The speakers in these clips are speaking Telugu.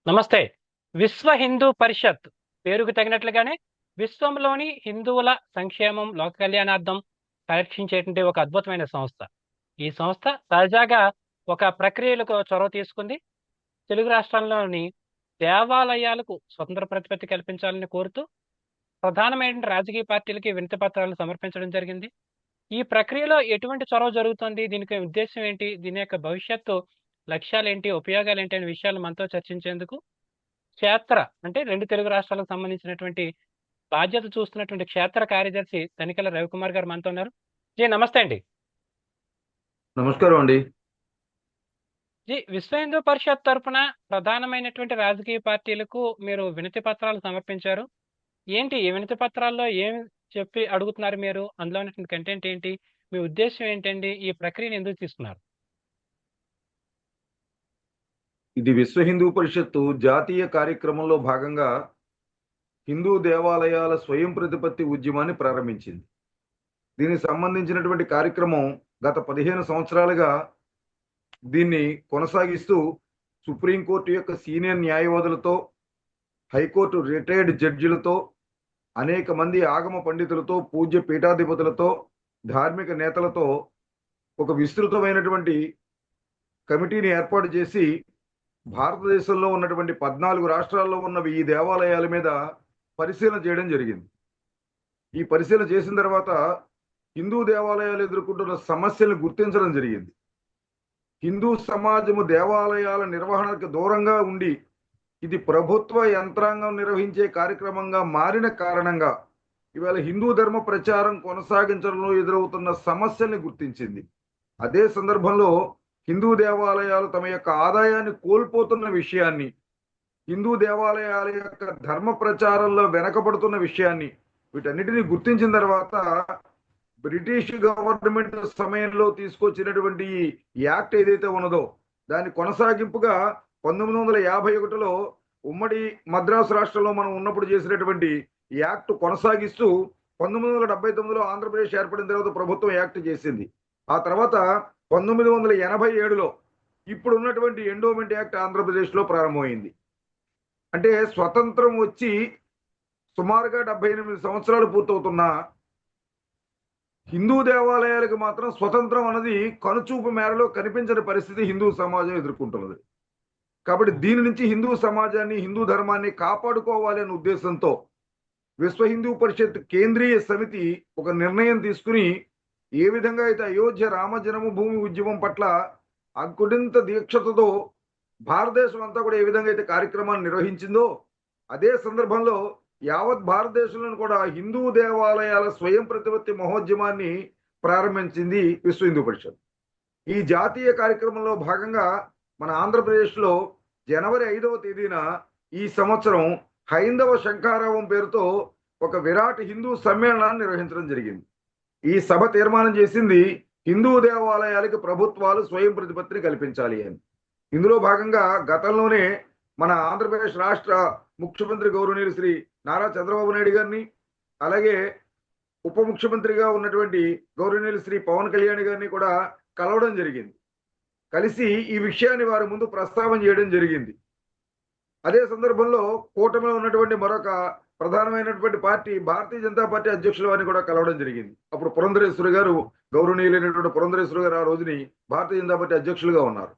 నమస్తే. విశ్వ హిందూ పరిషత్ పేరుకు తగినట్లుగానే విశ్వంలోని హిందువుల సంక్షేమం, లోక కళ్యాణార్థం పరీక్షించేటువంటి ఒక అద్భుతమైన సంస్థ. ఈ సంస్థ తాజాగా ఒక ప్రక్రియలకు చొరవ తీసుకుంది. తెలుగు రాష్ట్రాల్లోని దేవాలయాలకు స్వతంత్ర ప్రతిపత్తి కల్పించాలని కోరుతూ ప్రధానమైన రాజకీయ పార్టీలకి వినతి పత్రాలను సమర్పించడం జరిగింది. ఈ ప్రక్రియలో ఎటువంటి చొరవ జరుగుతోంది? దీనికి ఉద్దేశ్యం ఏంటి? దీని యొక్క భవిష్యత్తు లక్ష్యాలేంటి? ఉపయోగాలేంటి? అనే విషయాలు మనతో చర్చించేందుకు క్షేత్ర అంటే 2 తెలుగు రాష్ట్రాలకు సంబంధించినటువంటి బాధ్యత చూస్తున్నటువంటి క్షేత్ర కార్యదర్శి తనికెళ్ళ రవికుమార్ గారు మనతో ఉన్నారు. జీ నమస్తే అండి. నమస్కారం అండి. జీ విశ్వ హిందూ పరిషత్ తరపున ప్రధానమైనటువంటి రాజకీయ పార్టీలకు మీరు వినతి పత్రాలు సమర్పించారు. ఏంటి ఈ వినతి పత్రాల్లో ఏం చెప్పి అడుగుతున్నారు మీరు? అందులో ఉన్నటువంటి కంటెంట్ ఏంటి? మీ ఉద్దేశ్యం ఏంటండి? ఈ ప్రక్రియను ఎందుకు తీసుకున్నారు? ఇది విశ్వ హిందూ పరిషత్తు జాతీయ కార్యక్రమంలో భాగంగా హిందూ దేవాలయాల స్వయం ప్రతిపత్తి ఉద్యమాన్ని ప్రారంభించింది. దీనికి సంబంధించినటువంటి కార్యక్రమం గత 15 సంవత్సరాలుగా దీన్ని కొనసాగిస్తూ సుప్రీంకోర్టు యొక్క సీనియర్ న్యాయవాదులతో, హైకోర్టు రిటైర్డ్ జడ్జిలతో, అనేక మంది ఆగమ పండితులతో, పూజ్య పీఠాధిపతులతో, ధార్మిక నేతలతో ఒక విస్తృతమైనటువంటి కమిటీని ఏర్పాటు చేసి భారతదేశంలో ఉన్నటువంటి 14 రాష్ట్రాల్లో ఉన్న ఈ దేవాలయాల మీద పరిశీలన చేయడం జరిగింది. ఈ పరిశీలన చేసిన తర్వాత హిందూ దేవాలయాలు ఎదుర్కొంటున్న సమస్యలను గుర్తించడం జరిగింది. హిందూ సమాజము దేవాలయాల నిర్వహణకు దూరంగా ఉండి ఇది ప్రభుత్వ యంత్రాంగం నిర్వహించే కార్యక్రమంగా మారిన కారణంగా ఇవాళ హిందూ ధర్మ ప్రచారం కొనసాగించడంలో ఎదురవుతున్న సమస్యల్ని గుర్తించింది. అదే సందర్భంలో హిందూ దేవాలయాలు తమ యొక్క ఆదాయాన్ని కోల్పోతున్న విషయాన్ని, హిందూ దేవాలయాల యొక్క ధర్మ ప్రచారంలో వెనకబడుతున్న విషయాన్ని, వీటన్నిటిని గుర్తించిన తర్వాత బ్రిటిష్ గవర్నమెంట్ సమయంలో తీసుకొచ్చినటువంటి యాక్ట్ ఏదైతే ఉన్నదో దాని కొనసాగింపుగా 1951లో ఉమ్మడి మద్రాసు రాష్ట్రంలో మనం ఉన్నప్పుడు చేసినటువంటి యాక్ట్ కొనసాగిస్తూ 1979లో ఆంధ్రప్రదేశ్ ఏర్పడిన తర్వాత ప్రభుత్వం యాక్ట్ చేసింది. ఆ తర్వాత 1987లో ఇప్పుడు ఉన్నటువంటి ఎండోమెంట్ యాక్ట్ ఆంధ్రప్రదేశ్లో ప్రారంభమైంది. అంటే స్వతంత్రం వచ్చి సుమారుగా 78 సంవత్సరాలు పూర్తవుతున్నా హిందూ దేవాలయాలకు మాత్రం స్వతంత్రం అన్నది కనుచూపు మేరలో కనిపించని పరిస్థితి హిందూ సమాజం ఎదుర్కొంటున్నది. కాబట్టి దీని నుంచి హిందూ సమాజాన్ని, హిందూ ధర్మాన్ని కాపాడుకోవాలి అనే ఉద్దేశంతో విశ్వ హిందూ పరిషత్ కేంద్రీయ సమితి ఒక నిర్ణయం తీసుకుని ఏ విధంగా అయితే అయోధ్య రామ జన్మభూమి ఉద్యమం పట్ల అకుంఠిత దీక్షతో భారతదేశం అంతా కూడా ఏ విధంగా అయితే కార్యక్రమాన్ని నిర్వహించిందో అదే సందర్భంలో యావత్ భారతదేశంలో కూడా హిందూ దేవాలయాల స్వయం ప్రతిపత్తి మహోద్యమాన్ని ప్రారంభించింది విశ్వ హిందూ పరిషత్. ఈ జాతీయ కార్యక్రమంలో భాగంగా మన ఆంధ్రప్రదేశ్లో జనవరి 5వ తేదీన ఈ సంవత్సరం హైందవ శంఖారావం పేరుతో ఒక విరాట్ హిందూ సమ్మేళనాన్ని నిర్వహించడం జరిగింది. ఈ సభ తీర్మానం చేసింది హిందూ దేవాలయాలకు ప్రభుత్వాలు స్వయం ప్రతిపత్తిని కల్పించాలి అని. ఇందులో భాగంగా గతంలోనే మన ఆంధ్రప్రదేశ్ రాష్ట్ర ముఖ్యమంత్రి గౌరవనీయులు శ్రీ నారా చంద్రబాబు నాయుడు గారిని, అలాగే ఉప ముఖ్యమంత్రిగా ఉన్నటువంటి గౌరవనీయులు శ్రీ పవన్ కళ్యాణ్ గారిని కూడా కలవడం జరిగింది. కలిసి ఈ విషయాన్ని వారి ముందు ప్రస్తావన చేయడం జరిగింది. అదే సందర్భంలో కూటమిలో ఉన్నటువంటి మరొక ప్రధానమైనటువంటి పార్టీ భారతీయ జనతా పార్టీ అధ్యక్షుల వారిని కూడా కలవడం జరిగింది. అప్పుడు పురంధరేశ్వరి గారు, గౌరవనీయులైనటువంటి పురంధరేశ్వరి గారు ఆ రోజుని భారతీయ జనతా పార్టీ అధ్యక్షులుగా ఉన్నారు.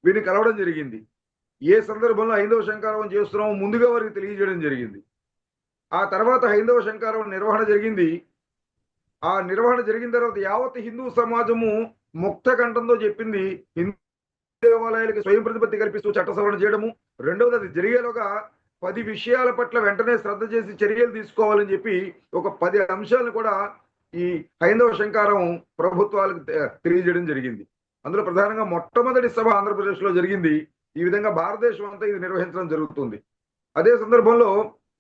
వీరిని కలవడం జరిగింది. ఏ సందర్భంలో హైందవ శంఖారావం చేస్తున్నామో ముందుగా వారికి తెలియజేయడం జరిగింది. ఆ తర్వాత హైందవ శంఖారావం నిర్వహణ జరిగింది. ఆ నిర్వహణ జరిగిన తర్వాత యావత్ హిందూ సమాజము ముక్త కంఠంతో చెప్పింది హిందూ దేవాలయాలకి స్వయం ప్రతిపత్తి కల్పిస్తూ చట్ట సవరణ చేయడము. రెండవది అది జరిగేలోగా 10 విషయాల పట్ల వెంటనే శ్రద్ధ చేసి చర్యలు తీసుకోవాలని చెప్పి ఒక 10 అంశాలను కూడా ఈ హైందవ శంఖారావం ప్రభుత్వాలకు తెలియజేయడం జరిగింది. అందులో ప్రధానంగా మొట్టమొదటి సభ ఆంధ్రప్రదేశ్లో జరిగింది. ఈ విధంగా భారతదేశం అంతా ఇది నిర్వహించడం జరుగుతుంది. అదే సందర్భంలో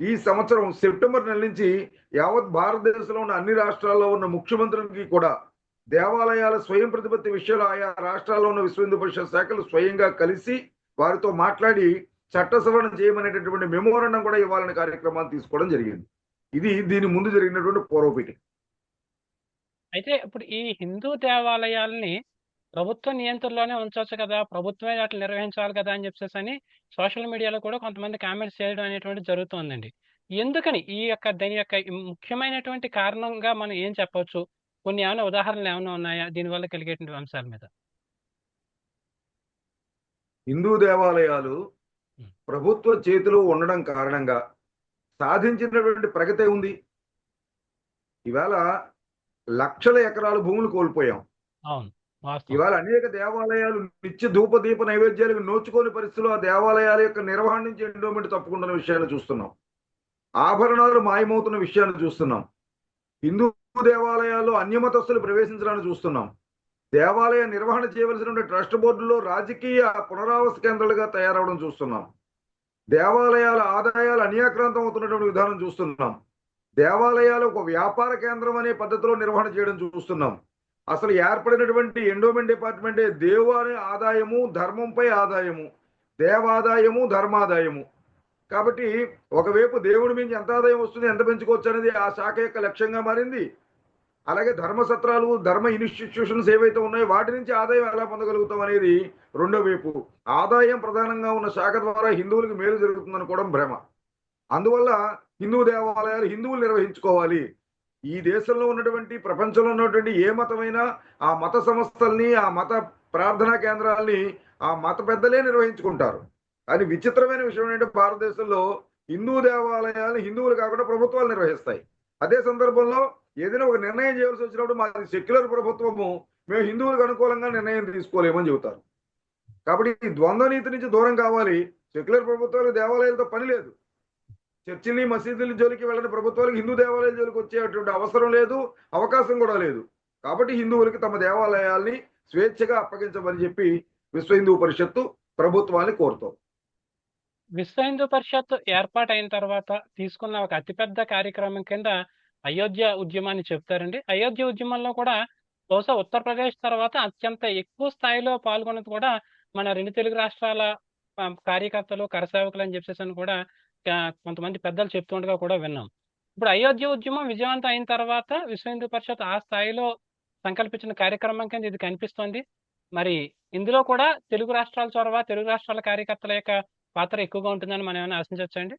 ఈ సంవత్సరం సెప్టెంబర్ నెల నుంచి యావత్ భారతదేశంలో ఉన్న అన్ని రాష్ట్రాల్లో ఉన్న ముఖ్యమంత్రులకి కూడా దేవాలయాల స్వయం ప్రతిపత్తి విషయాలు ఆయా రాష్ట్రాల్లో ఉన్న విశ్వ హిందూ పరిషత్ శాఖలు స్వయంగా కలిసి వారితో మాట్లాడి చట్ట సవరణ చేయమనేటటువంటి మెమోరాండం కూడా ఇవ్వాలనే కార్యక్రమాన్ని తీసుకోవడం జరిగింది. ఇది దీని ముందు జరిగినటువంటి పూర్వపీఠ. అయితే ఇప్పుడు ఈ హిందూ దేవాలయాల్ని ప్రభుత్వ నియంత్రణలోనే ఉంచొచ్చు కదా! ప్రభుత్వమే అట్లా నిర్వహించాలి కదా! అని చెప్పేసని సోషల్ మీడియాలో కూడా కొంతమంది కామెంట్స్ చేయడం అనేటువంటిది జరుగుతోందండి. ఎందుకని ఈ యొక్క దీని యొక్క ఈ ముఖ్యమైనటువంటి కారణంగా మనం ఏం చెప్పొచ్చు? కొన్ని ఏమైనా ఉదాహరణలు ఏమైనా ఉన్నాయా? దీనివల్ల కలిగేటువంటి అంశాల మీద? హిందూ దేవాలయాలు హ్మ్. ప్రభుత్వ చేతిలో ఉండడం కారణంగా సాధించినటువంటి ప్రగతి ఉంది. ఇవాళ లక్షల ఎకరాల భూములు కోల్పోయాం. అవును. వాస్తవం. ఇవాళ అనేక దేవాలయాలు నిత్య ధూప దీప నైవేద్యాలకు నోచుకోని పరిస్థితుల్లో ఆ దేవాలయాల యొక్క నిర్వహణ నుంచి ఎండోమెంట్ తప్పుకుంటున్న విషయాన్ని చూస్తున్నాం. ఆభరణాలు మాయమవుతున్న విషయాన్ని చూస్తున్నాం. హిందూ దేవాలయాల్లో అన్యమతస్తులు ప్రవేశించడాన్ని చూస్తున్నాం. దేవాలయ నిర్వహణ చేయవలసినటువంటి ట్రస్ట్ బోర్డులో రాజకీయ పునరావాస కేంద్రాలుగా తయారవడం చూస్తున్నాం. దేవాలయాల ఆదాయాలు అన్యాక్రాంతం అవుతున్నటువంటి విధానం చూస్తున్నాం. దేవాలయాలు ఒక వ్యాపార కేంద్రం అనే పద్ధతిలో నిర్వహణ చేయడం చూస్తున్నాం. అసలు ఏర్పడినటువంటి ఎండోమెంట్ డిపార్ట్మెంటే దేవాలయ ఆదాయము, ధర్మంపై ఆదాయము, దేవాదాయము, ధర్మాదాయము. కాబట్టి ఒకవైపు దేవుడి నుంచి ఎంత ఆదాయం వస్తుంది, ఎంత పెంచుకోవచ్చు అనేది ఆ శాఖ యొక్క లక్ష్యంగా మారింది. అలాగే ధర్మసత్రాలు, ధర్మ ఇన్స్టిట్యూషన్స్ ఏవైతే ఉన్నాయో వాటి నుంచి ఆదాయం ఎలా పొందగలుగుతాం అనేది రెండో వైపు. ఆదాయం ప్రధానంగా ఉన్న శాఖ ద్వారా హిందువులకు మేలు జరుగుతుందనుకోవడం భ్రమ. అందువల్ల హిందూ దేవాలయాలు హిందువులు నిర్వహించుకోవాలి. ఈ దేశంలో ఉన్నటువంటి, ప్రపంచంలో ఉన్నటువంటి ఏ మతమైనా ఆ మత సంస్థల్ని, ఆ మత ప్రార్థనా కేంద్రాల్ని ఆ మత పెద్దలే నిర్వహించుకుంటారు. కానీ విచిత్రమైన విషయం ఏంటంటే భారతదేశంలో హిందూ దేవాలయాలు హిందువులు కాకుండా ప్రభుత్వాలు నిర్వహిస్తాయి. అదే సందర్భంలో ఏదైనా ఒక నిర్ణయం చేయాల్సి వచ్చినప్పుడు మాది సెక్యులర్ ప్రభుత్వము, మేము హిందువులకు అనుకూలంగా నిర్ణయం తీసుకోలేమని చెబుతారు. కాబట్టి ఈ ద్వంద్వ నీతి నుంచి దూరం కావాలి. సెక్యులర్ ప్రభుత్వాలు దేవాలయాలతో పని లేదు. చర్చిల్ని, మసీదుల జోలికి వెళ్ళని ప్రభుత్వాలకు హిందూ దేవాలయాల జోలికి వచ్చేటువంటి అవసరం లేదు, అవకాశం కూడా లేదు. కాబట్టి హిందువులకి తమ దేవాలయాల్ని స్వేచ్ఛగా అప్పగించమని చెప్పి విశ్వ హిందూ పరిషత్తు ప్రభుత్వాన్ని కోరుతాం. విశ్వ హిందూ పరిషత్ ఏర్పాటైన తర్వాత తీసుకున్న ఒక అతిపెద్ద కార్యక్రమం కింద అయోధ్య ఉద్యమాన్ని చెప్తారండి. అయోధ్య ఉద్యమంలో కూడా బహుశా ఉత్తరప్రదేశ్ తర్వాత అత్యంత ఎక్కువ స్థాయిలో పాల్గొన్నది కూడా మన 2 తెలుగు రాష్ట్రాల కార్యకర్తలు, కరసేవకులు అని చెప్పేసని కూడా కొంతమంది పెద్దలు చెప్తుండగా కూడా విన్నాం. ఇప్పుడు అయోధ్య ఉద్యమం విజయవంతం అయిన తర్వాత విశ్వ హిందూ పరిషత్ ఆ స్థాయిలో సంకల్పించిన కార్యక్రమం కింద ఇది కనిపిస్తోంది. మరి ఇందులో కూడా తెలుగు రాష్ట్రాల చొరవ, తెలుగు రాష్ట్రాల కార్యకర్తల యొక్క పాత్ర ఎక్కువగా ఉంటుందని మనం ఏమైనా ఆశించవచ్చా అండి?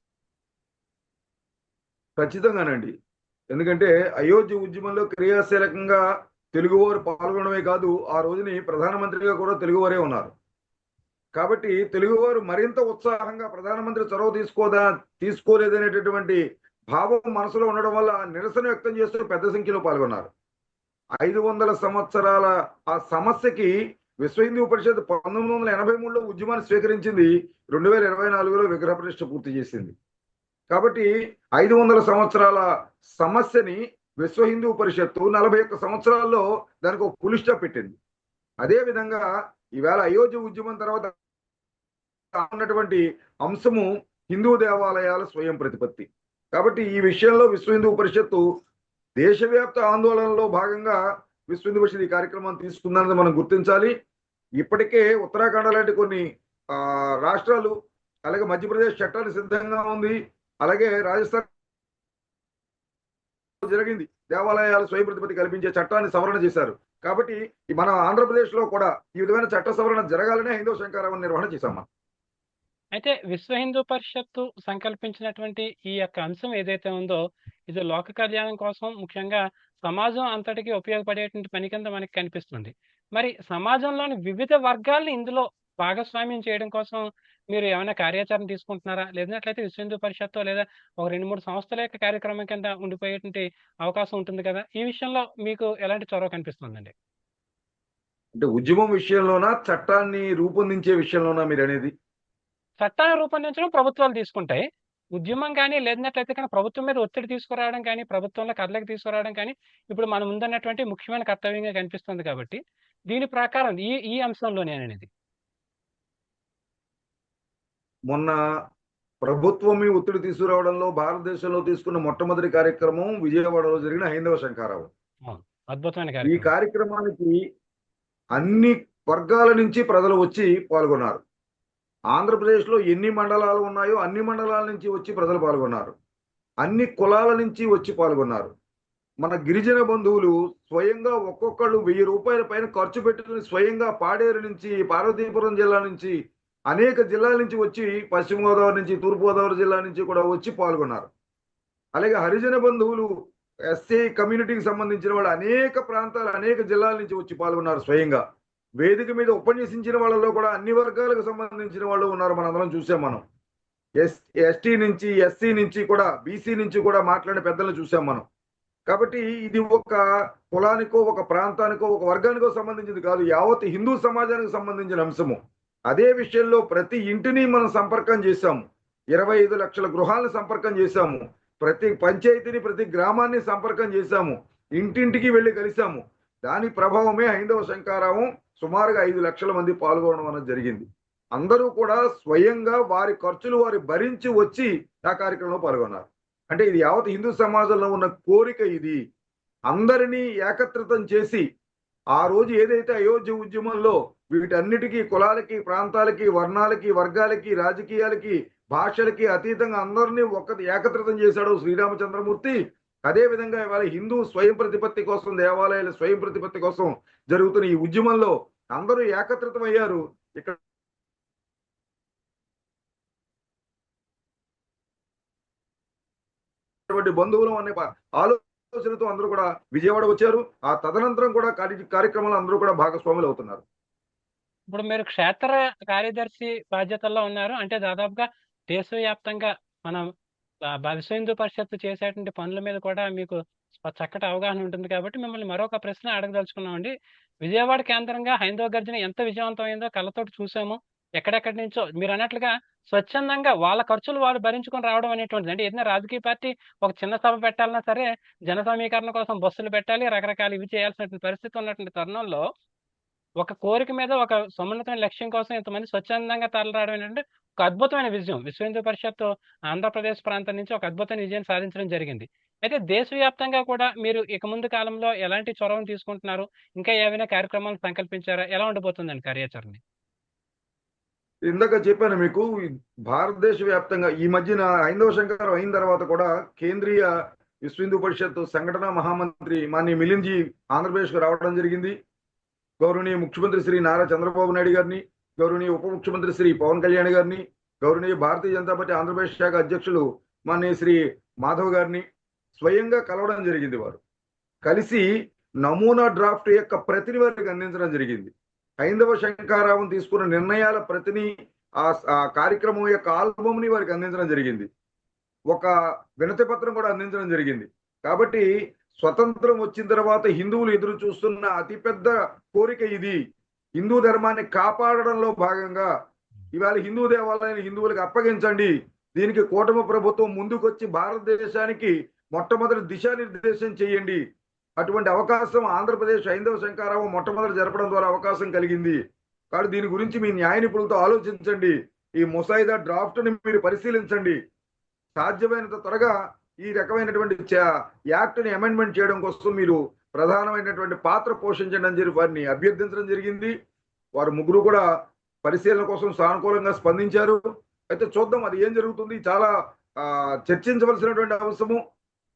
ఖచ్చితంగానండి. ఎందుకంటే అయోధ్య ఉద్యమంలో క్రియాశీలకంగా తెలుగువారు పాల్గొనడమే కాదు, ఆ రోజుని ప్రధానమంత్రిగా కూడా తెలుగువారే ఉన్నారు. కాబట్టి తెలుగువారు మరింత ఉత్సాహంగా ప్రధానమంత్రి చొరవ తీసుకోలేదనేటటువంటి భావం మనసులో ఉండడం వల్ల నిరసన వ్యక్తం చేస్తూ పెద్ద సంఖ్యలో పాల్గొన్నారు. 500 సంవత్సరాల ఆ సమస్యకి విశ్వ హిందూ పరిషత్ 1983లో ఉద్యమాన్ని స్వీకరించింది. 2024లో విగ్రహ ప్రతిష్ఠ పూర్తి చేసింది. కాబట్టి 500 సంవత్సరాల సమస్యని విశ్వ హిందూ పరిషత్తు 41 సంవత్సరాల్లో దానికి ఒక ఫుల్ స్టాప్ పెట్టింది. అదే విధంగా ఈవేళ అయోధ్య ఉద్యమం తర్వాత ఉన్నటువంటి అంశము హిందూ దేవాలయాల స్వయం ప్రతిపత్తి. కాబట్టి ఈ విషయంలో విశ్వ హిందూ పరిషత్తు దేశవ్యాప్త ఆందోళనలో భాగంగా విశ్వ హిందూ పరిషత్ ఈ కార్యక్రమాన్ని తీసుకుందన్నది మనం గుర్తించాలి. ఇప్పటికే ఉత్తరాఖండ్ లాంటి కొన్ని రాష్ట్రాలు, అలాగే మధ్యప్రదేశ్ చట్టాలు సిద్ధంగా ఉంది. అలాగే రాజస్థాన్ జరిగింది. దేవాలయాల స్వయం ప్రతిపత్తి కల్పించే చట్టాన్ని సవరణ చేశారు. కాబట్టి మన ఆంధ్రప్రదేశ్ లో కూడా ఈ విధమైన చట్ట సవరణ జరగాలనే హైందవ శంకరావం నిర్వహణ చేశాం మనం. అయితే విశ్వ హిందూ పరిషత్తు సంకల్పించినటువంటి ఈ యొక్క అంశం ఏదైతే ఉందో ఇది లోక కళ్యాణం కోసం, ముఖ్యంగా సమాజం అంతటికి ఉపయోగపడేటువంటి పని కింద మనకి కనిపిస్తుంది. మరి సమాజంలోని వివిధ వర్గాల్ని ఇందులో భాగస్వామ్యం చేయడం కోసం మీరు ఏమైనా కార్యాచరణ తీసుకుంటున్నారా? లేదంటే విశ్వ హిందూ పరిషత్తు లేదా ఒక 2-3 సంస్థల యొక్క కార్యక్రమం కింద ఉండిపోయేటువంటి అవకాశం ఉంటుంది కదా! ఈ విషయంలో మీకు ఎలాంటి చొరవ కనిపిస్తుందండి? అంటే ఉద్యమం విషయంలోనా, చట్టాన్ని రూపొందించే విషయంలోనా మీరు అనేది? చట్టాన్ని రూపొందించడం ప్రభుత్వాలు తీసుకుంటాయి. ఉద్యమం కానీ లేనట్లయితే కానీ ప్రభుత్వం మీద ఒత్తిడి తీసుకురావడం కానీ, ప్రభుత్వంలో కదలిక తీసుకురావడం కానీ ఇప్పుడు మన ముందున్నటువంటి ముఖ్యమైన కర్తవ్యంగా కనిపిస్తుంది కాబట్టి, దీని ప్రకారం ఈ ఈ అంశంలోనేననేది. మొన్న ప్రభుత్వం మీద ఒత్తిడి తీసుకురావడంలో భారతదేశంలో తీసుకున్న మొట్టమొదటి కార్యక్రమం విజయవాడలో జరిగిన హైందవ శంఖారావం. అవును. అద్భుతమైన ఈ కార్యక్రమం. కార్యక్రమానికి అన్ని వర్గాల నుంచి ప్రజలు వచ్చి పాల్గొన్నారు. ఆంధ్రప్రదేశ్లో ఎన్ని మండలాలు ఉన్నాయో అన్ని మండలాల నుంచి వచ్చి ప్రజలు పాల్గొన్నారు. అన్ని కులాల నుంచి వచ్చి పాల్గొన్నారు. మన గిరిజన బంధువులు స్వయంగా ఒక్కొక్కళ్ళు 1000 రూపాయల పైన ఖర్చు పెట్టుకుని స్వయంగా పాడేరు నుంచి, పార్వతీపురం జిల్లా నుంచి, అనేక జిల్లాల నుంచి వచ్చి, పశ్చిమ గోదావరి నుంచి, తూర్పు గోదావరి జిల్లా నుంచి కూడా వచ్చి పాల్గొన్నారు. అలాగే హరిజన బంధువులు, ఎస్సీ కమ్యూనిటీకి సంబంధించిన వాళ్ళు అనేక ప్రాంతాలు, అనేక జిల్లాల నుంచి వచ్చి పాల్గొన్నారు స్వయంగా. వేదిక మీద ఉపన్యసించిన వాళ్ళలో కూడా అన్ని వర్గాలకు సంబంధించిన వాళ్ళు ఉన్నారు. మనందరం చూసాం. మనం ఎస్టీ నుంచి, ఎస్సీ నుంచి కూడా, బీసీ నుంచి కూడా మాట్లాడిన పెద్దలను చూసాం మనం. కాబట్టి ఇది ఒక కులానికో, ఒక ప్రాంతానికో, ఒక వర్గానికో సంబంధించింది కాదు, యావత్ హిందూ సమాజానికి సంబంధించిన అంశము. అదే విషయంలో ప్రతి ఇంటిని మనం సంపర్కం చేశాము. 25 లక్షల గృహాలను సంపర్కం చేశాము. ప్రతి పంచాయతీని, ప్రతి గ్రామాన్ని సంపర్కం చేశాము. ఇంటింటికి వెళ్ళి కలిశాము. దాని ప్రభావమే హైందవ శంఖారావం సుమారుగా 5 లక్షల మంది పాల్గొనడం అనేది జరిగింది. అందరూ కూడా స్వయంగా వారి ఖర్చులు వారు భరించి వచ్చి ఆ కార్యక్రమంలో పాల్గొన్నారు. అంటే ఇది యావత్ హిందూ సమాజంలో ఉన్న కోరిక. ఇది అందరినీ ఏకత్రితం చేసి, ఆ రోజు ఏదైతే అయోధ్య ఉద్యమంలో వీటన్నిటికీ, కులాలకి, ప్రాంతాలకి, వర్ణాలకి, వర్గాలకి, రాజకీయాలకి, భాషలకి అతీతంగా అందరినీ ఏకత్రితం చేశాడు శ్రీరామచంద్రమూర్తి. అదే విధంగా ఇవాళ హిందూ స్వయం ప్రతిపత్తి కోసం, దేవాలయాల స్వయం ప్రతిపత్తి కోసం జరుగుతున్న ఈ ఉద్యమంలో అందరూ ఏకత్రితం అయ్యారు. ఇక్కడ బంధువులు అనే ఆలోచనతో అందరూ కూడా విజయవాడ వచ్చారు. ఆ తదనంతరం కూడా కార్యక్రమాలు అందరూ కూడా భాగస్వాములు అవుతున్నారు. ఇప్పుడు మీరు క్షేత్ర కార్యదర్శి బాధ్యతల్లో ఉన్నారు. అంటే దాదాపుగా దేశవ్యాప్తంగా మనం విశ్వ హిందూ పరిషత్తు చేసేటువంటి పనుల మీద కూడా మీకు చక్కటి అవగాహన ఉంటుంది కాబట్టి మిమ్మల్ని మరొక ప్రశ్న అడగదలుచుకున్నామండి. విజయవాడ కేంద్రంగా హైందవ గర్జన ఎంత విజయవంతమైందో కళ్ళతోటి చూసాము. ఎక్కడెక్కడి నుంచో మీరు అన్నట్లుగా స్వచ్ఛందంగా వాళ్ళ ఖర్చులు వాళ్ళు భరించుకొని రావడం అనేటువంటిది. అంటే ఏదైనా రాజకీయ పార్టీ ఒక చిన్న సభ పెట్టాలన్నా సరే జన సమీకరణ కోసం బస్సులు పెట్టాలి, రకరకాల ఇవి చేయాల్సినటువంటి పరిస్థితి ఉన్నటువంటి తరుణంలో ఒక కోరిక మీద, ఒక సమున్నతమైన లక్ష్యం కోసం ఇంతమంది స్వచ్ఛందంగా తరలిరావడం ఏంటంటే ఒక అద్భుతమైన విజయం. విశ్వ హిందూ పరిషత్ ఆంధ్రప్రదేశ్ ప్రాంతం నుంచి ఒక అద్భుతమైన విజయం సాధించడం జరిగింది. అయితే దేశవ్యాప్తంగా కూడా మీరు ఇక ముందు కాలంలో ఎలాంటి చొరవను తీసుకుంటున్నారు? ఇంకా ఏవైనా కార్యక్రమాలు సంకల్పించారా? ఎలా ఉండబోతుందండి కార్యాచరణ? ఇందాక చెప్పాను మీకు, భారతదేశ వ్యాప్తంగా ఈ మధ్యన హైందవ శంకరం అయిన తర్వాత కూడా కేంద్రీయ విశ్వ హిందూ పరిషత్ సంఘటన మహామంత్రి మాన్య మిలింద్జీ ఆంధ్రప్రదేశ్కు రావడం జరిగింది. గౌరవనీయ ముఖ్యమంత్రి శ్రీ నారా చంద్రబాబు నాయుడు గారిని, గౌరవనీయ ఉప ముఖ్యమంత్రి శ్రీ పవన్ కళ్యాణ్ గారిని, గౌరవనీయ భారతీయ జనతా పార్టీ ఆంధ్రప్రదేశ్ శాఖ అధ్యక్షులు మాన్య శ్రీ మాధవ్ గారిని స్వయంగా కలవడం జరిగింది. వారు కలిసి నమూనా డ్రాఫ్ట్ యొక్క ప్రతిని వారికి అందించడం జరిగింది. హైందవ శంఖారావం తీసుకున్న నిర్ణయాల ప్రతిని, ఆ కార్యక్రమం యొక్క ఆల్బమ్ని వారికి అందించడం జరిగింది. ఒక వినతి పత్రం కూడా అందించడం జరిగింది. కాబట్టి స్వతంత్రం వచ్చిన తర్వాత హిందువులు ఎదురు చూస్తున్న అతిపెద్ద కోరిక ఇది. హిందూ ధర్మాన్ని కాపాడడంలో భాగంగా ఇవాళ హిందూ దేవాలయాన్ని హిందువులకు అప్పగించండి. దీనికి కూటమి ప్రభుత్వం ముందుకొచ్చి భారతదేశానికి మొట్టమొదటి దిశానిర్దేశం చేయండి. అటువంటి అవకాశం ఆంధ్రప్రదేశ్ హైందవ శంఖారావం మొట్టమొదటి జరపడం ద్వారా అవకాశం కలిగింది. కాబట్టి దీని గురించి మీ న్యాయ నిపుణులతో ఆలోచించండి. ఈ ముసాయిదా డ్రాఫ్ట్ని మీరు పరిశీలించండి. సాధ్యమైనంత త్వరగా ఈ రకమైనటువంటి యాక్ట్ని అమెండ్మెంట్ చేయడం కోసం మీరు ప్రధానమైనటువంటి పాత్ర పోషించండి అని చెప్పి వారిని అభ్యర్థించడం జరిగింది. వారు ముగ్గురు కూడా పరిశీలన కోసం సానుకూలంగా స్పందించారు. అయితే చూద్దాం అది ఏం జరుగుతుంది. చాలా చర్చించవలసినటువంటి అంశము.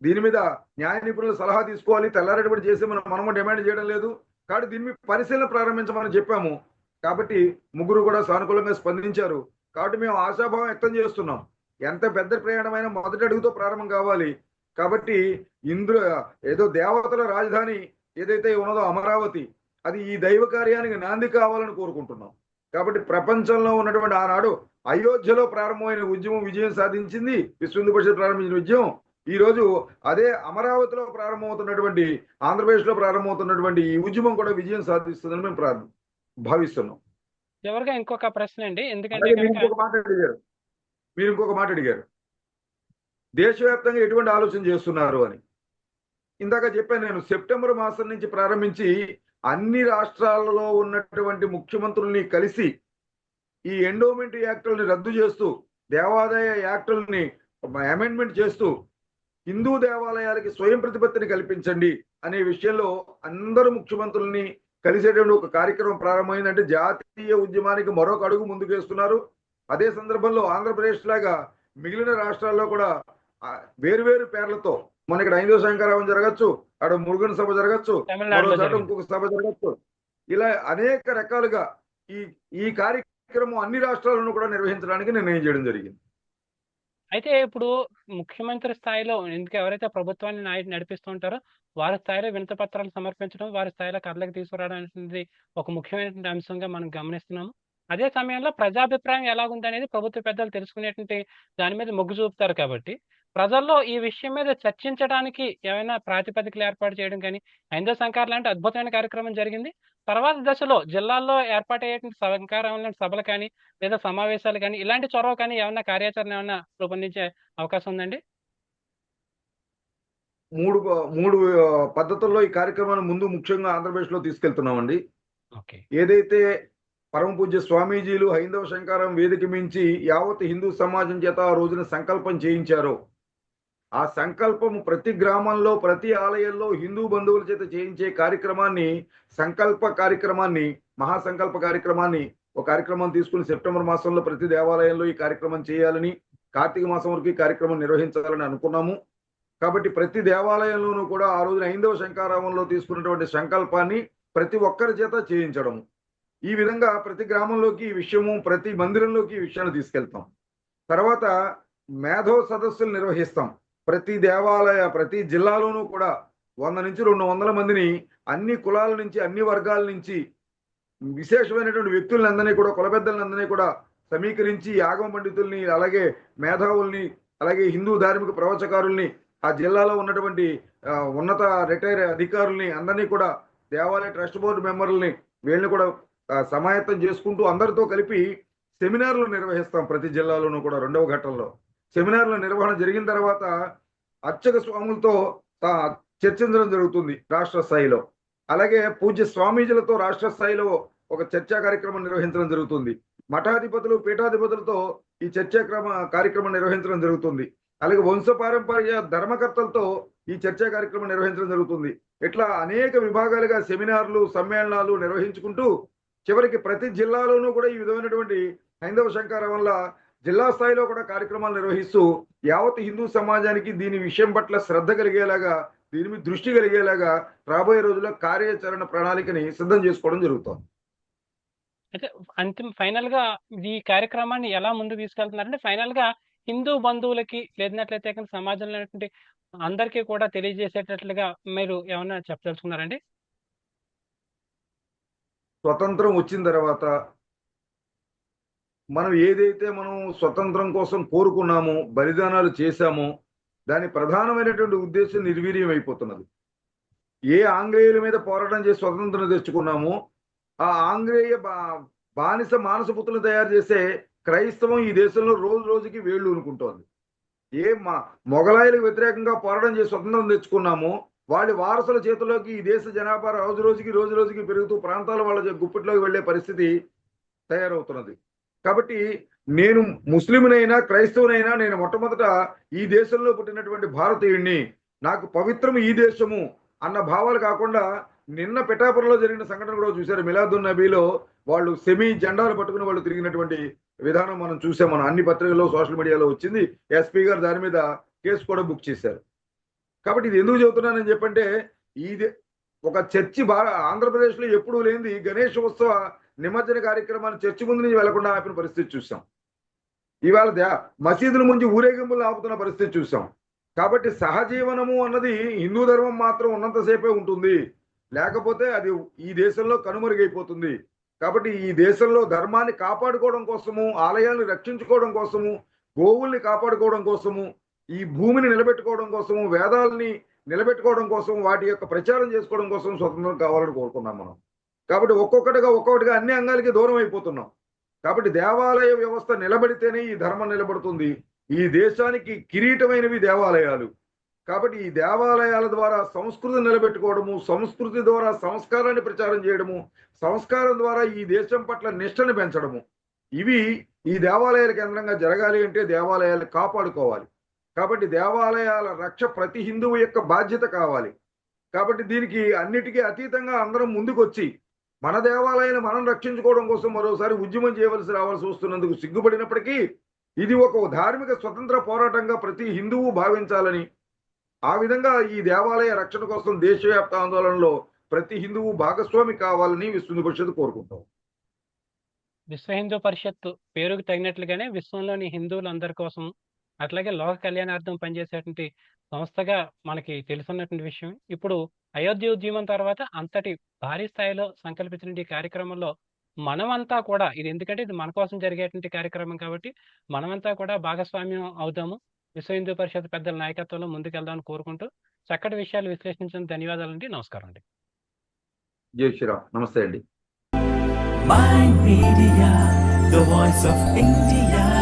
దీని మీద న్యాయ నిపుణుల సలహా తీసుకోవాలి. తెల్లారెడ్డి చేసి మనము డిమాండ్ చేయడం లేదు. కాబట్టి దీని మీద పరిశీలన ప్రారంభించమని చెప్పాము. కాబట్టి ముగ్గురు కూడా సానుకూలంగా స్పందించారు. కాబట్టి మేము ఆశాభావం వ్యక్తం చేస్తున్నాం. ఎంత పెద్ద ప్రయాణమైనా మొదటి అడుగుతో ప్రారంభం కావాలి. కాబట్టి ఇందులో ఏదో దేవతల రాజధాని ఏదైతే ఉన్నదో అమరావతి, అది ఈ దైవ కార్యానికి నాంది కావాలని కోరుకుంటున్నాం. కాబట్టి ప్రపంచంలో ఉన్నటువంటి ఆనాడు అయోధ్యలో ప్రారంభమైన ఉద్యమం విజయం సాధించింది. విశ్వ హిందూ పరిషత్ ప్రారంభించిన ఉద్యమం ఈ రోజు అదే అమరావతిలో ప్రారంభమవుతున్నటువంటి, ఆంధ్రప్రదేశ్లో ప్రారంభమవుతున్నటువంటి ఈ ఉద్యమం కూడా విజయం సాధిస్తుందని మేము భావిస్తున్నాం. ఎవరిగా ఇంకొక ప్రశ్న అండి, ఎందుకంటే మీరు ఇంకొక మాట అడిగారు దేశవ్యాప్తంగా ఎటువంటి ఆలోచన చేస్తున్నారు అని. ఇందాక చెప్పాను నేను, సెప్టెంబర్ మాసం నుంచి ప్రారంభించి అన్ని రాష్ట్రాలలో ఉన్నటువంటి ముఖ్యమంత్రుల్ని కలిసి ఈ ఎండోమెంట్ యాక్టుల్ని రద్దు చేస్తూ, దేవాదాయ యాక్టుల్ని అమెండ్మెంట్ చేస్తూ హిందూ దేవాలయాలకి స్వయం ప్రతిపత్తిని కల్పించండి అనే విషయంలో అందరూ ముఖ్యమంత్రుల్ని కలిసేటువంటి ఒక కార్యక్రమం ప్రారంభమైందంటే జాతీయ ఉద్యమానికి మరొక అడుగు ముందుకేస్తున్నారు. అదే సందర్భంలో ఆంధ్రప్రదేశ్ లాగా మిగిలిన రాష్ట్రాల్లో కూడా వేరువేరు పేర్లతో మన ఇక్కడ హైందవ శంకరావం జరగచ్చు, అక్కడ మురుగన్ సభ జరగచ్చు, మరో తమిళనాడులో చోట జరిగింది. ఇంకొక సభ జరగచ్చు. ఇలా అనేక రకాలుగా ఈ ఈ కార్యక్రమం అన్ని రాష్ట్రాలను కూడా నిర్వహించడానికి నిర్ణయం చేయడం జరిగింది. అయితే ఇప్పుడు ముఖ్యమంత్రి స్థాయిలో ఎవరైతే ప్రభుత్వాన్ని నడిపిస్తూ ఉంటారో వారి స్థాయిలో వినతి పత్రాలు సమర్పించడం, వారి స్థాయిలో కథలకు తీసుకురావడం అనేది ఒక ముఖ్యమైనటువంటి అంశంగా మనం గమనిస్తున్నాము. అదే సమయంలో ప్రజాభిప్రాయం ఎలాగుందనేది ప్రభుత్వ పెద్దలు తెలుసుకునేటువంటి దాని మీద మొగ్గు చూపుతారు కాబట్టి, ప్రజల్లో ఈ విషయం మీద చర్చించడానికి ఏమైనా ప్రాతిపదికలు ఏర్పాటు చేయడం కానీ, హైందవ సంకార్ లాంటి అద్భుతమైన కార్యక్రమం జరిగింది. తర్వాత దశలో జిల్లాల్లో ఏర్పాటయ్యేటువంటి సంకారం లాంటి సభలు కానీ, లేదా సమావేశాలు కానీ, ఇలాంటి చొరవ కానీ ఏమన్నా కార్యాచరణ ఏమన్నా రూపొందించే అవకాశం ఉందండి? మూడు పద్ధతుల్లో ఈ కార్యక్రమాన్ని ముందు ముఖ్యంగా ఆంధ్రప్రదేశ్లో తీసుకెళ్తున్నామండి. ఓకే. ఏదైతే పరమ పూజ్య స్వామీజీలు హైందవ శంకారం వేదిక మించి యావత్ హిందూ సమాజం చేత ఆ రోజున సంకల్పం చేయించారో, ఆ సంకల్పం ప్రతి గ్రామంలో, ప్రతి ఆలయంలో హిందూ బంధువుల చేత చేయించే కార్యక్రమాన్ని, సంకల్ప కార్యక్రమాన్ని, మహాసంకల్ప కార్యక్రమాన్ని ఒక కార్యక్రమం తీసుకుని సెప్టెంబర్ మాసంలో ప్రతి దేవాలయంలో ఈ కార్యక్రమం చేయాలని, కార్తీక మాసం వరకు ఈ కార్యక్రమం నిర్వహించాలని అనుకున్నాము. కాబట్టి ప్రతి దేవాలయంలోనూ కూడా ఆ రోజున హైందవ శంకారావంలో తీసుకున్నటువంటి సంకల్పాన్ని ప్రతి ఒక్కరి చేత చేయించడము. ఈ విధంగా ప్రతి గ్రామంలోకి ఈ విషయము, ప్రతి మందిరంలోకి ఈ విషయాన్ని తీసుకెళ్తాం. తర్వాత మేధో సదస్సులు నిర్వహిస్తాం. ప్రతి ప్రతి జిల్లాలోనూ కూడా 100 నుంచి 200 మందిని అన్ని కులాల నుంచి, అన్ని వర్గాల నుంచి విశేషమైనటువంటి వ్యక్తులందరినీ కూడా, కుల పెద్దలందరినీ కూడా సమీకరించి ఆగమ పండితుల్ని, అలాగే మేధావుల్ని, అలాగే హిందూ ధార్మిక ప్రవచకారుల్ని, ఆ జిల్లాలో ఉన్నటువంటి ఉన్నత రిటైర్ అధికారుల్ని అందరినీ కూడా, దేవాలయ ట్రస్ట్ బోర్డు మెంబర్లని వీళ్ళని కూడా సమాయత్తం చేసుకుంటూ అందరితో కలిపి సెమినార్లు నిర్వహిస్తాం. ప్రతి జిల్లాలోనూ కూడా 2వ ఘట్టంలో సెమినార్ల నిర్వహణ జరిగిన తర్వాత అర్చక స్వాములతో చర్చించడం జరుగుతుంది రాష్ట్ర స్థాయిలో. అలాగే పూజ్య స్వామీజీలతో రాష్ట్ర స్థాయిలో ఒక చర్చా కార్యక్రమం నిర్వహించడం జరుగుతుంది. మఠాధిపతులు, పీఠాధిపతులతో ఈ కార్యక్రమం నిర్వహించడం జరుగుతుంది. అలాగే వంశపారంపర్య ధర్మకర్తలతో ఈ చర్చా కార్యక్రమం నిర్వహించడం జరుగుతుంది. ఇట్లా అనేక విభాగాలుగా సెమినార్లు, సమ్మేళనాలు నిర్వహించుకుంటూ చివరికి ప్రతి జిల్లాలోనూ కూడా ఈ విధమైనటువంటి హైందవ శంకారం వల్ల జిల్లా స్థాయిలో కూడా కార్యక్రమాలు నిర్వహిస్తూ యావత్ హిందూ సమాజానికి దీని విషయం పట్ల శ్రద్ధ కలిగేలాగా, దీని మీద దృష్టి కలిగేలాగా రాబోయే రోజుల్లో కార్యాచరణ ప్రణాళికని సిద్ధం చేసుకోవడం జరుగుతుంది. అయితే ఫైనల్ గా ఈ కార్యక్రమాన్ని ఎలా ముందుకు తీసుకెళ్తున్నారంటే, ఫైనల్ గా హిందూ బంధువులకి లేదన్నట్లయితే సమాజంలో అందరికీ కూడా తెలియజేసేటట్లుగా మీరు ఏమన్నా చెప్పదలుచుకున్నారండి? స్వతంత్రం వచ్చిన తర్వాత మనం ఏదైతే మనం స్వతంత్రం కోసం కోరుకున్నామో, బలిదానాలు చేశామో, దాని ప్రధానమైనటువంటి ఉద్దేశం నిర్వీర్యం అయిపోతున్నది. ఏ ఆంగ్లేయుల మీద పోరాటం చేసి స్వతంత్రం తెచ్చుకున్నామో, ఆ ఆంగ్లేయ బానిస మానసపుత్రులు తయారు చేసే క్రైస్తవం ఈ దేశంలో రోజు రోజుకి వేళ్ళు ఉనుకుంటోంది. మొఘలాయులకు వ్యతిరేకంగా పోరాటం చేసి స్వతంత్రం తెచ్చుకున్నామో, వాళ్ళ వారసుల చేతిలోకి ఈ దేశ జనాభా రోజు రోజుకి పెరుగుతూ ప్రాంతాల వాళ్ళ గుప్పిట్లోకి వెళ్లే పరిస్థితి తయారవుతున్నది. కాబట్టి నేను ముస్లింనైనా, క్రైస్తవునైనా, నేను మొట్టమొదట ఈ దేశంలో పుట్టినటువంటి భారతీయుడిని, నాకు పవిత్రం ఈ దేశము అన్న భావాలు కాకుండా, నిన్న పిఠాపురంలో జరిగిన సంఘటన కూడా చూశారు. మిలాదున్ నబీలో వాళ్ళు జెండాలు పట్టుకుని వాళ్ళు తిరిగినటువంటి విధానం మనం చూసాం. మనం అన్ని పత్రికల్లో, సోషల్ మీడియాలో వచ్చింది. ఎస్పీ గారు దాని మీద కేసు కూడా బుక్ చేశారు. కాబట్టి ఇది ఎందుకు చెబుతున్నానని చెప్పంటే, ఇది ఒక చర్చి ఆంధ్రప్రదేశ్లో ఎప్పుడూ లేనిది గణేష్ ఉత్సవ నిమజ్జన కార్యక్రమాన్ని చర్చి ముందు నుంచి వెళ్లకుండా ఆపిన పరిస్థితి చూసాం. ఇవాళ మసీదుల ముందు ఊరేగింపులు ఆపుతున్న పరిస్థితి చూసాం. కాబట్టి సహజీవనము అన్నది హిందూ ధర్మం మాత్రం ఉన్నంతసేపే ఉంటుంది, లేకపోతే అది ఈ దేశంలో కనుమరుగైపోతుంది. కాబట్టి ఈ దేశంలో ధర్మాన్ని కాపాడుకోవడం కోసము, ఆలయాలను రక్షించుకోవడం కోసము, గోవుల్ని కాపాడుకోవడం కోసము, ఈ భూమిని నిలబెట్టుకోవడం కోసము, వేదాలని నిలబెట్టుకోవడం కోసం, వాటి యొక్క ప్రచారం చేసుకోవడం కోసం స్వతంత్రం కావాలని కోరుకున్నాం మనం. కాబట్టి ఒక్కొక్కటిగా అన్ని అంగాలకి దూరం అయిపోతున్నాం. కాబట్టి దేవాలయ వ్యవస్థ నిలబడితేనే ఈ ధర్మం నిలబడుతుంది. ఈ దేశానికి కిరీటమైనవి దేవాలయాలు. కాబట్టి ఈ దేవాలయాల ద్వారా సంస్కృతిని నిలబెట్టుకోవడము, సంస్కృతి ద్వారా సంస్కారాన్ని ప్రచారం చేయడము, సంస్కారం ద్వారా ఈ దేశం పట్ల నిష్టను పెంచడము, ఇవి ఈ దేవాలయాల కేంద్రంగా జరగాలి అంటే దేవాలయాలను కాపాడుకోవాలి. కాబట్టి దేవాలయాల రక్ష ప్రతి హిందువు యొక్క బాధ్యత కావాలి. కాబట్టి దీనికి అన్నిటికీ అతీతంగా అందరం ముందుకొచ్చి మన దేవాలయాన్ని మనం రక్షించుకోవడం కోసం మరోసారి ఉద్యమం రావాల్సి వస్తున్నందుకు సిగ్గుపడినప్పటికీ ఇది ఒక ధార్మిక స్వతంత్ర పోరాటంగా ప్రతి హిందువు భావించాలని, ఆ విధంగా ఈ దేవాలయ రక్షణ కోసం దేశవ్యాప్త ఆందోళనలో ప్రతి హిందువు భాగస్వామి కావాలని విశ్వ హిందూ పరిషత్ కోరుకుంటాం. విశ్వ హిందూ పరిషత్ పేరుకు తగినట్లుగానే విశ్వంలోని హిందువులందరి కోసం అట్లాగే లోక కళ్యాణార్థం పనిచేసేటువంటి సంస్థగా మనకి తెలుసున్నటువంటి విషయం. ఇప్పుడు అయోధ్య ఉద్యమం తర్వాత అంతటి భారీ స్థాయిలో సంకల్పించిన ఈ కార్యక్రమంలో మనమంతా కూడా ఇది ఎందుకంటే ఇది మన కోసం జరిగేటువంటి కార్యక్రమం కాబట్టి మనమంతా కూడా భాగస్వామ్యం అవుదాము. విశ్వ హిందూ పరిషత్ పెద్దల నాయకత్వంలో ముందుకెళ్దామని కోరుకుంటూ చక్కటి విషయాలు విశ్లేషించిన ధన్యవాదాలండి. నమస్కారం అండి. జై శ్రీరామ్. నమస్తే అండి. Mind Media, the voice of India.